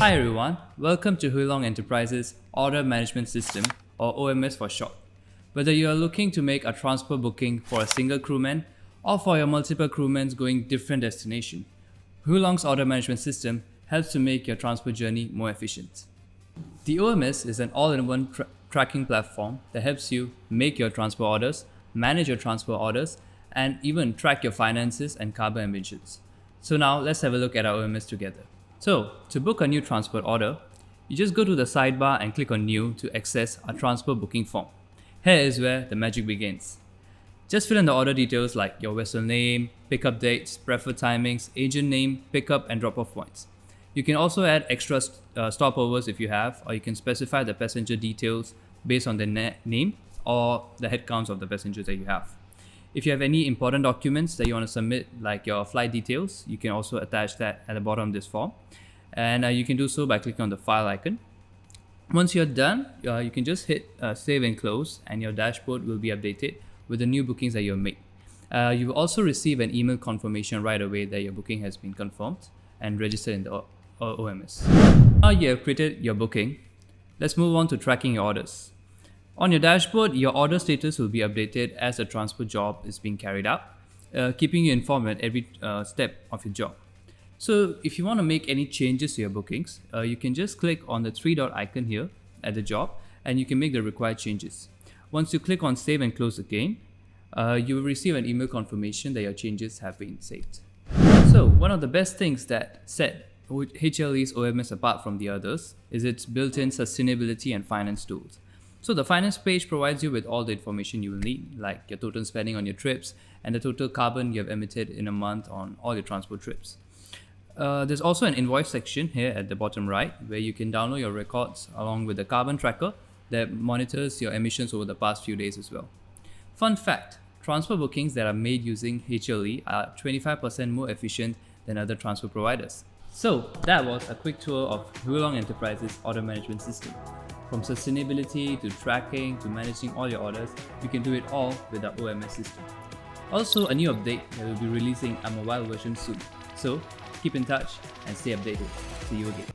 Hi everyone, welcome to Huilong Enterprises Order Management System, or OMS for short. Whether you are looking to make a transfer booking for a single crewman or for your multiple crewmen going different destination, Huilong's Order Management System helps to make your transfer journey more efficient. The OMS is an all-in-one tracking platform that helps you make your transfer orders, manage your transfer orders, and even track your finances and carbon emissions. So now let's have a look at our OMS together. So to book a new transfer order, you just go to the sidebar and click on New to access a transfer booking form. Here is where the magic begins. Just fill in the order details like your vessel name, pickup dates, preferred timings, agent name, pickup and drop-off points. You can also add extra stopovers if you have, or you can specify the passenger details based on the name or the head counts of the passengers that you have. If you have any important documents that you want to submit, like your flight details, you can also attach that at the bottom of this form. And you can do so by clicking on the file icon. Once you're done, you can just hit save and close, and your dashboard will be updated with the new bookings that you've made. You will also receive an email confirmation right away that your booking has been confirmed and registered in the OMS. Now you have created your booking, let's move on to tracking your orders. On your dashboard, your order status will be updated as the transfer job is being carried out, keeping you informed at every step of your job. So if you want to make any changes to your bookings, you can just click on the three-dot icon here at the job, and you can make the required changes. Once you click on save and close again, you will receive an email confirmation that your changes have been saved. So one of the best things that set HLE's OMS apart from the others is its built-in sustainability and finance tools. So the finance page provides you with all the information you will need, like your total spending on your trips and the total carbon you have emitted in a month on all your transport trips. There's also an invoice section here at the bottom right, where you can download your records along with the carbon tracker that monitors your emissions over the past few days as well. Fun fact, transfer bookings that are made using HLE are 25% more efficient than other transfer providers. So that was a quick tour of Huilong Enterprises Order Management System. From sustainability to tracking to managing all your orders, you can do it all with our OMS system. Also, a new update that will be releasing a mobile version soon. So keep in touch and stay updated. See you again.